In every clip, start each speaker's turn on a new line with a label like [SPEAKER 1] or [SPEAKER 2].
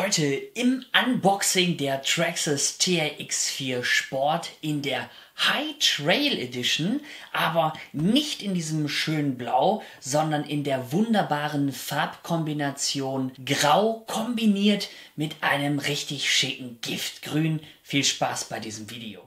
[SPEAKER 1] Heute im Unboxing der Traxxas TRX4 Sport in der High Trail Edition, aber nicht in diesem schönen Blau, sondern in der wunderbaren Farbkombination Grau kombiniert mit einem richtig schicken Giftgrün. Viel Spaß bei diesem Video.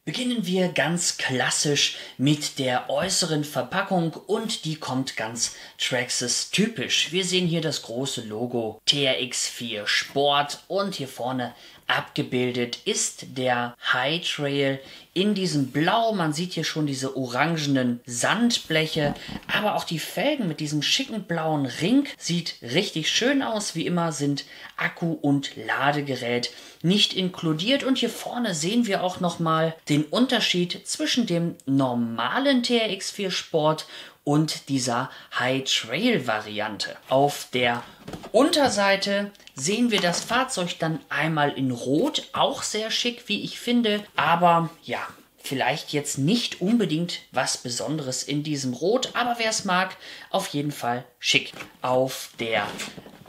[SPEAKER 1] Beginnen wir ganz klassisch mit der äußeren Verpackung und die kommt ganz Traxxas typisch. Wir sehen hier das große Logo TRX4 Sport und hier vorne abgebildet ist der High Trail in diesem Blau. Man sieht hier schon diese orangenen Sandbleche, aber auch die Felgen mit diesem schicken blauen Ring sieht richtig schön aus. Wie immer sind Akku und Ladegerät nicht inkludiert und hier vorne sehen wir auch nochmal den Unterschied zwischen dem normalen TRX4 Sport und dieser High Trail Variante. Auf der Unterseite sehen wir das Fahrzeug dann einmal in Rot, auch sehr schick, wie ich finde, aber ja, vielleicht jetzt nicht unbedingt was Besonderes in diesem Rot, aber wer es mag, auf jeden Fall schick. Auf der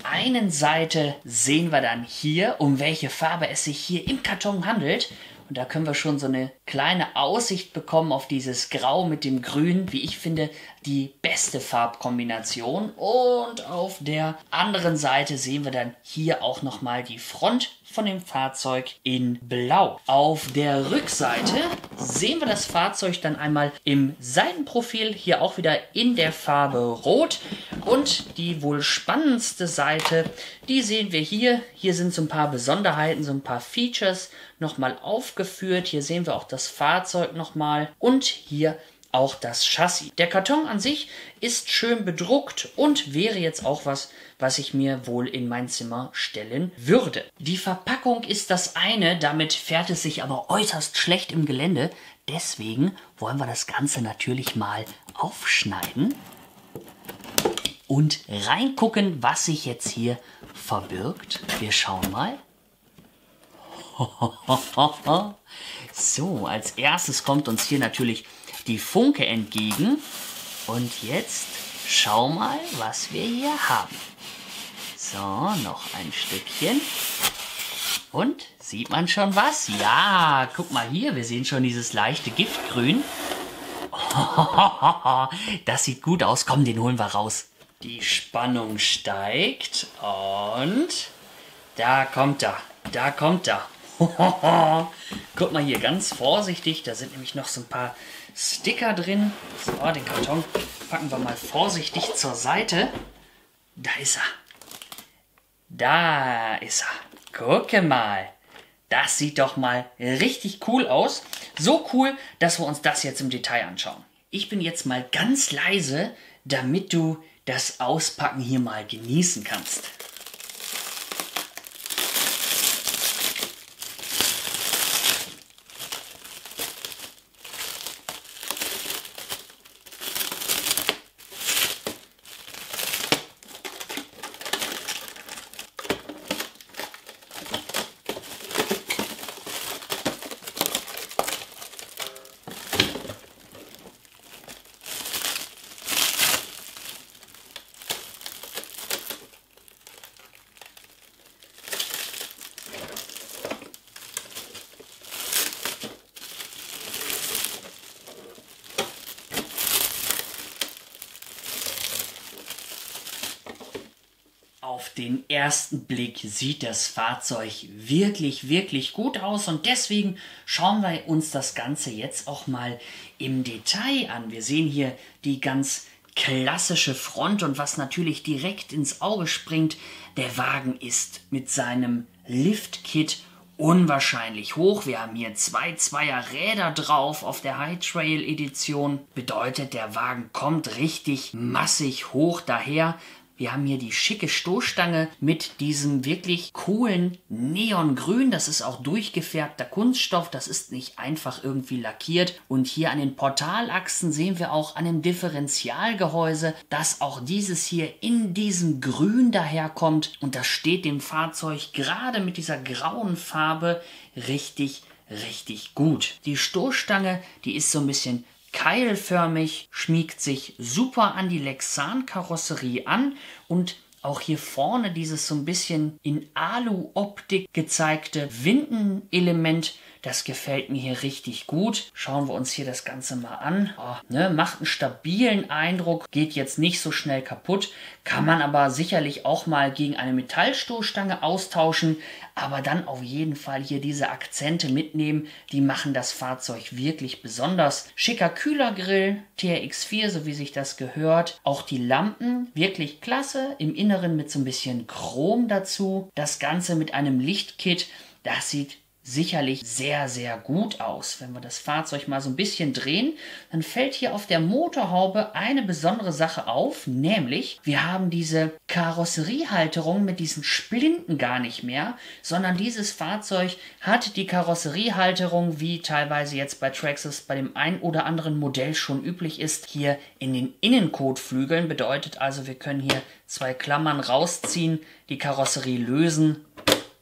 [SPEAKER 1] einen Seite sehen wir dann hier, um welche Farbe es sich hier im Karton handelt. Und da können wir schon so eine kleine Aussicht bekommen auf dieses Grau mit dem Grün. Wie ich finde, die beste Farbkombination. Und auf der anderen Seite sehen wir dann hier auch nochmal die Front von dem Fahrzeug in Blau. Auf der Rückseite sehen wir das Fahrzeug dann einmal im Seitenprofil, hier auch wieder in der Farbe Rot. Und die wohl spannendste Seite, die sehen wir hier. Hier sind so ein paar Besonderheiten, so ein paar Features nochmal aufgeführt. Hier sehen wir auch das Fahrzeug nochmal und hier auch das Chassis. Der Karton an sich ist schön bedruckt und wäre jetzt auch was ich mir wohl in mein Zimmer stellen würde. Die Verpackung ist das eine, damit fährt es sich aber äußerst schlecht im Gelände. Deswegen wollen wir das Ganze natürlich mal aufschneiden und reingucken, was sich jetzt hier verbirgt. Wir schauen mal. So, als erstes kommt uns hier natürlich die Funke entgegen. Und jetzt schau mal, was wir hier haben. So, noch ein Stückchen. Und, sieht man schon was? Ja, guck mal hier, wir sehen schon dieses leichte Giftgrün. Das sieht gut aus. Komm, den holen wir raus. Die Spannung steigt und da kommt er. Da kommt er. Guck mal hier, ganz vorsichtig, da sind nämlich noch so ein paar Sticker drin. So, den Karton packen wir mal vorsichtig zur Seite. Da ist er. Da ist er. Gucke mal. Das sieht doch mal richtig cool aus. So cool, dass wir uns das jetzt im Detail anschauen. Ich bin jetzt mal ganz leise, damit du das Auspacken hier mal genießen kannst. Auf den ersten Blick sieht das Fahrzeug wirklich gut aus und deswegen schauen wir uns das Ganze jetzt auch mal im Detail an. Wir sehen hier die ganz klassische Front und was natürlich direkt ins Auge springt, der Wagen ist mit seinem Liftkit unwahrscheinlich hoch. Wir haben hier zwei Räder drauf auf der High Trail Edition. Bedeutet, der Wagen kommt richtig massig hoch daher. Wir haben hier die schicke Stoßstange mit diesem wirklich coolen Neongrün. Das ist auch durchgefärbter Kunststoff. Das ist nicht einfach irgendwie lackiert. Und hier an den Portalachsen sehen wir auch an dem Differentialgehäuse, dass auch dieses hier in diesem Grün daherkommt. Und das steht dem Fahrzeug gerade mit dieser grauen Farbe richtig richtig gut. Die Stoßstange, die ist so ein bisschen keilförmig, schmiegt sich super an die Lexan-Karosserie an und auch hier vorne dieses so ein bisschen in Alu-Optik gezeigte Windenelement, das gefällt mir hier richtig gut. Schauen wir uns hier das Ganze mal an. Macht einen stabilen Eindruck, geht jetzt nicht so schnell kaputt, kann man aber sicherlich auch mal gegen eine Metallstoßstange austauschen, aber dann auf jeden Fall hier diese Akzente mitnehmen, die machen das Fahrzeug wirklich besonders. Schicker Kühlergrill, TRX4, so wie sich das gehört. Auch die Lampen, wirklich klasse, im Inneren mit so ein bisschen Chrom dazu. Das Ganze mit einem Lichtkit, das sieht sicherlich sehr, sehr gut aus. Wenn wir das Fahrzeug mal so ein bisschen drehen, dann fällt hier auf der Motorhaube eine besondere Sache auf, nämlich wir haben diese Karosseriehalterung mit diesen Splinten gar nicht mehr, sondern dieses Fahrzeug hat die Karosseriehalterung, wie teilweise jetzt bei Traxxas bei dem ein oder anderen Modell schon üblich ist, hier in den Innenkotflügeln. Bedeutet also, wir können hier 2 Klammern rausziehen, die Karosserie lösen,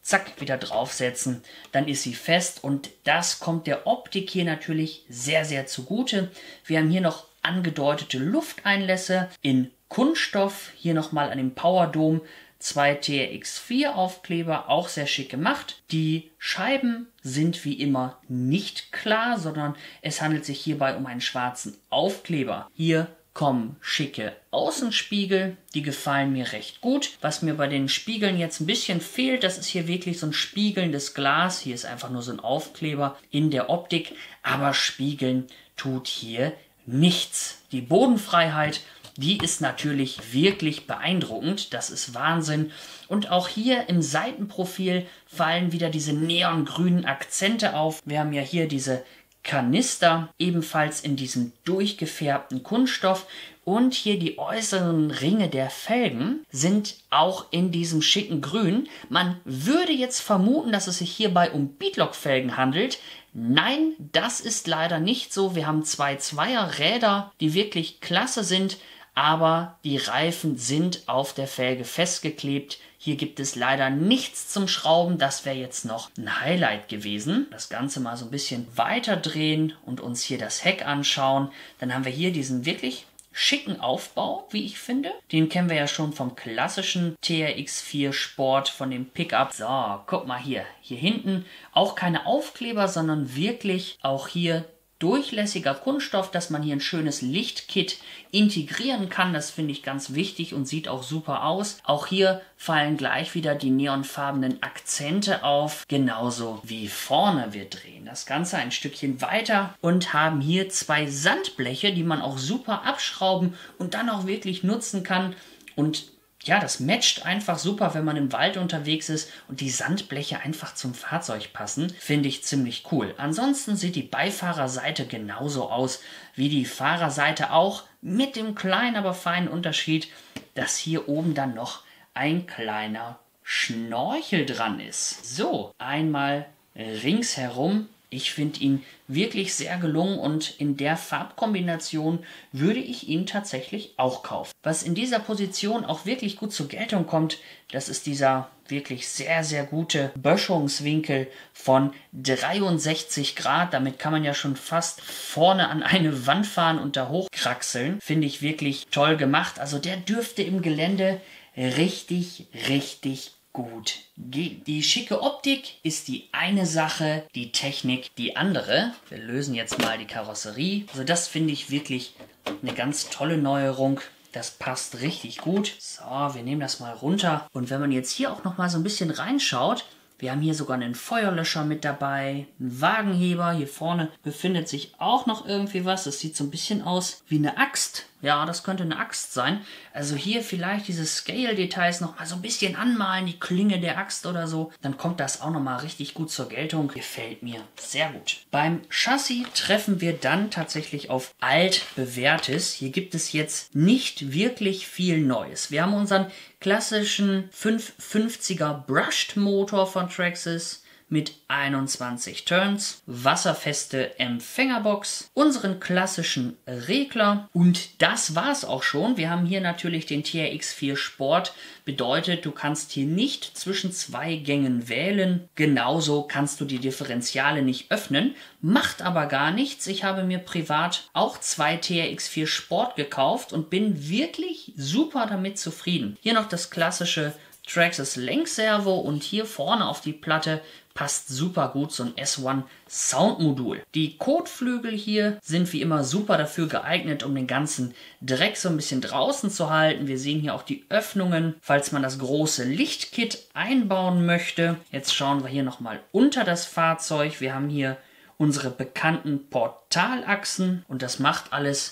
[SPEAKER 1] zack, wieder draufsetzen, dann ist sie fest und das kommt der Optik hier natürlich sehr, sehr zugute. Wir haben hier noch angedeutete Lufteinlässe in Kunststoff, hier nochmal an dem Powerdome 2 TRX4 Aufkleber, auch sehr schick gemacht. Die Scheiben sind wie immer nicht klar, sondern es handelt sich hierbei um einen schwarzen Aufkleber. Hier kommen schicke Außenspiegel, die gefallen mir recht gut. Was mir bei den Spiegeln jetzt ein bisschen fehlt, das ist hier wirklich so ein spiegelndes Glas. Hier ist einfach nur so ein Aufkleber in der Optik, aber spiegeln tut hier nichts. Die Bodenfreiheit, die ist natürlich wirklich beeindruckend, das ist Wahnsinn. Und auch hier im Seitenprofil fallen wieder diese neongrünen Akzente auf. Wir haben ja hier diese Kanister, ebenfalls in diesem durchgefärbten Kunststoff, und hier die äußeren Ringe der Felgen sind auch in diesem schicken Grün. Man würde jetzt vermuten, dass es sich hierbei um Beadlock-Felgen handelt. Nein, das ist leider nicht so. Wir haben 2 Zweierräder, die wirklich klasse sind, aber die Reifen sind auf der Felge festgeklebt. Hier gibt es leider nichts zum Schrauben, das wäre jetzt noch ein Highlight gewesen. Das Ganze mal so ein bisschen weiter drehen und uns hier das Heck anschauen. Dann haben wir hier diesen wirklich schicken Aufbau, wie ich finde. Den kennen wir ja schon vom klassischen TRX4 Sport, von dem Pickup. So, guck mal hier. Hier hinten auch keine Aufkleber, sondern wirklich auch hier durchlässiger Kunststoff, dass man hier ein schönes Lichtkit integrieren kann. Das finde ich ganz wichtig und sieht auch super aus. Auch hier fallen gleich wieder die neonfarbenen Akzente auf, genauso wie vorne. Wir drehen das Ganze ein Stückchen weiter und haben hier 2 Sandbleche, die man auch super abschrauben und dann auch wirklich nutzen kann. Und ja, das matcht einfach super, wenn man im Wald unterwegs ist und die Sandbleche einfach zum Fahrzeug passen. Finde ich ziemlich cool. Ansonsten sieht die Beifahrerseite genauso aus wie die Fahrerseite auch, mit dem kleinen, aber feinen Unterschied, dass hier oben dann noch ein kleiner Schnorchel dran ist. So, einmal ringsherum. Ich finde ihn wirklich sehr gelungen und in der Farbkombination würde ich ihn tatsächlich auch kaufen. Was in dieser Position auch wirklich gut zur Geltung kommt, das ist dieser wirklich sehr, sehr gute Böschungswinkel von 63 Grad. Damit kann man ja schon fast vorne an eine Wand fahren und da hochkraxeln. Finde ich wirklich toll gemacht. Also der dürfte im Gelände richtig, richtig gut gehen. Die schicke Optik ist die eine Sache, die Technik die andere. Wir lösen jetzt mal die Karosserie. Also das finde ich wirklich eine ganz tolle Neuerung. Das passt richtig gut. So, wir nehmen das mal runter. Und wenn man jetzt hier auch noch mal so ein bisschen reinschaut, wir haben hier sogar einen Feuerlöscher mit dabei, einen Wagenheber. Hier vorne befindet sich auch noch irgendwie was. Das sieht so ein bisschen aus wie eine Axt. Ja, das könnte eine Axt sein. Also hier vielleicht diese Scale-Details noch mal so ein bisschen anmalen, die Klinge der Axt oder so. Dann kommt das auch noch mal richtig gut zur Geltung. Gefällt mir sehr gut. Beim Chassis treffen wir dann tatsächlich auf altbewährtes. Hier gibt es jetzt nicht wirklich viel Neues. Wir haben unseren klassischen 550er Brushed Motor von Traxxas mit 21 Turns, wasserfeste Empfängerbox, unseren klassischen Regler und das war's auch schon. Wir haben hier natürlich den TRX4 Sport, bedeutet, du kannst hier nicht zwischen zwei Gängen wählen. Genauso kannst du die Differentiale nicht öffnen, macht aber gar nichts. Ich habe mir privat auch zwei TRX4 Sport gekauft und bin wirklich super damit zufrieden. Hier noch das klassische Traxxas Lenkservo und hier vorne auf die Platte passt super gut so ein S1 Soundmodul. Die Kotflügel hier sind wie immer super dafür geeignet, um den ganzen Dreck so ein bisschen draußen zu halten. Wir sehen hier auch die Öffnungen, falls man das große Lichtkit einbauen möchte. Jetzt schauen wir hier nochmal unter das Fahrzeug. Wir haben hier unsere bekannten Portalachsen und das macht alles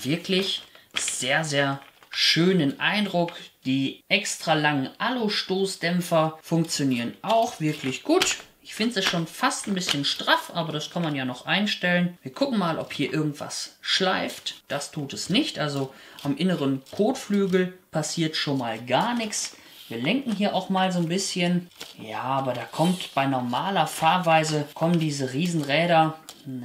[SPEAKER 1] wirklich sehr, sehr schönen Eindruck. Die extra langen Alu-Stoßdämpfer funktionieren auch wirklich gut. Ich finde es schon fast ein bisschen straff, aber das kann man ja noch einstellen. Wir gucken mal, ob hier irgendwas schleift. Das tut es nicht. Also am inneren Kotflügel passiert schon mal gar nichts. Wir lenken hier auch mal so ein bisschen. Ja, aber da kommt bei normaler Fahrweise, kommen diese Riesenräder,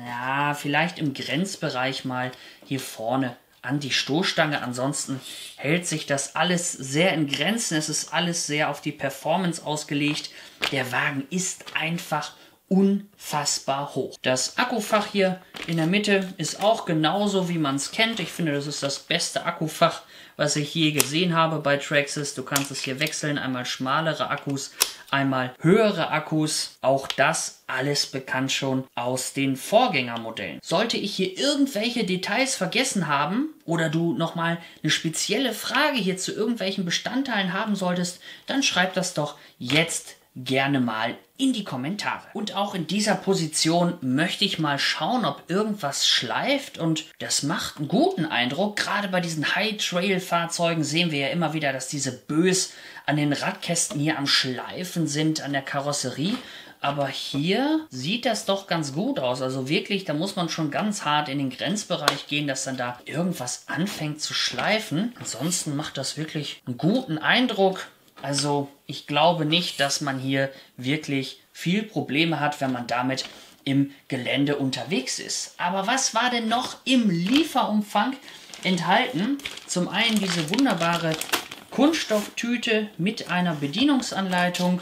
[SPEAKER 1] ja, vielleicht im Grenzbereich mal hier vorne an die Stoßstange. Ansonsten hält sich das alles sehr in Grenzen. Es ist alles sehr auf die Performance ausgelegt. Der Wagen ist einfach unfassbar hoch. Das Akkufach hier in der Mitte ist auch genauso, wie man es kennt. Ich finde, das ist das beste Akkufach, was ich je gesehen habe bei Traxxas. Du kannst es hier wechseln, einmal schmalere Akkus, einmal höhere Akkus. Auch das alles bekannt schon aus den Vorgängermodellen. Sollte ich hier irgendwelche Details vergessen haben oder du nochmal eine spezielle Frage hier zu irgendwelchen Bestandteilen haben solltest, dann schreib das doch jetzt gerne mal in die Kommentare. Und auch in dieser Position möchte ich mal schauen, ob irgendwas schleift und das macht einen guten Eindruck. Gerade bei diesen High-Trail-Fahrzeugen sehen wir ja immer wieder, dass diese Bös an den Radkästen hier am Schleifen sind, an der Karosserie. Aber hier sieht das doch ganz gut aus. Also wirklich, da muss man schon ganz hart in den Grenzbereich gehen, dass dann da irgendwas anfängt zu schleifen. Ansonsten macht das wirklich einen guten Eindruck. Also ich glaube nicht, dass man hier wirklich viel Probleme hat, wenn man damit im Gelände unterwegs ist. Aber was war denn noch im Lieferumfang enthalten? Zum einen diese wunderbare Kunststofftüte mit einer Bedienungsanleitung.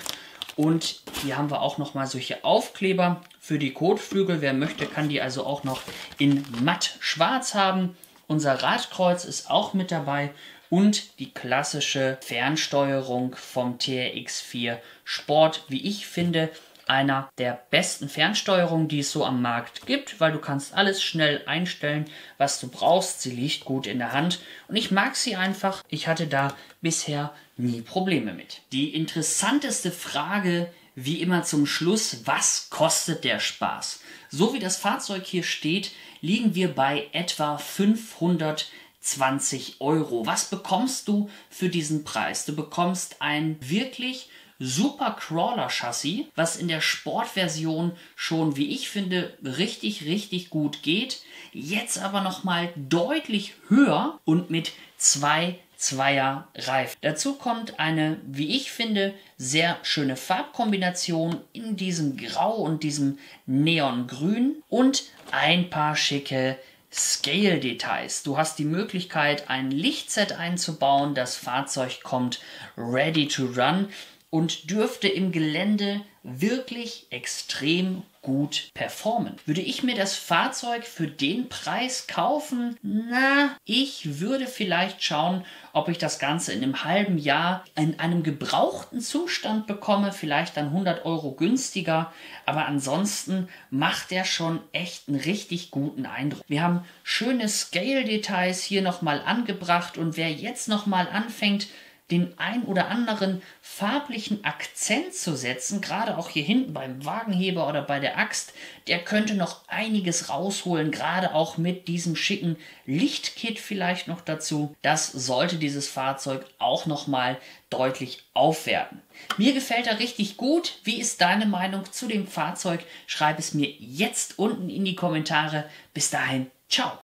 [SPEAKER 1] Und hier haben wir auch nochmal solche Aufkleber für die Kotflügel. Wer möchte, kann die also auch noch in matt schwarz haben. Unser Radkreuz ist auch mit dabei. Und die klassische Fernsteuerung vom TRX4 Sport, wie ich finde, einer der besten Fernsteuerungen, die es so am Markt gibt, weil du kannst alles schnell einstellen, was du brauchst. Sie liegt gut in der Hand und ich mag sie einfach. Ich hatte da bisher nie Probleme mit. Die interessanteste Frage, wie immer zum Schluss, was kostet der Spaß? So wie das Fahrzeug hier steht, liegen wir bei etwa 520 Euro. Was bekommst du für diesen Preis? Du bekommst ein wirklich super Crawler-Chassis, was in der Sportversion schon, wie ich finde, richtig, richtig gut geht. Jetzt aber nochmal deutlich höher und mit zwei Zweier-Reifen. Dazu kommt eine, wie ich finde, sehr schöne Farbkombination in diesem Grau und diesem Neongrün und ein paar schicke Scale-Details. Du hast die Möglichkeit, ein Lichtset einzubauen. Das Fahrzeug kommt ready to run und dürfte im Gelände wirklich extrem gut performen. Würde ich mir das Fahrzeug für den Preis kaufen? Na, ich würde vielleicht schauen, ob ich das Ganze in einem halben Jahr in einem gebrauchten Zustand bekomme, vielleicht dann 100 Euro günstiger, aber ansonsten macht der schon echt einen richtig guten Eindruck. Wir haben schöne Scale-Details hier nochmal angebracht und wer jetzt nochmal anfängt, den ein oder anderen farblichen Akzent zu setzen, gerade auch hier hinten beim Wagenheber oder bei der Axt, der könnte noch einiges rausholen, gerade auch mit diesem schicken Lichtkit vielleicht noch dazu. Das sollte dieses Fahrzeug auch nochmal deutlich aufwerten. Mir gefällt er richtig gut. Wie ist deine Meinung zu dem Fahrzeug? Schreib es mir jetzt unten in die Kommentare. Bis dahin, ciao!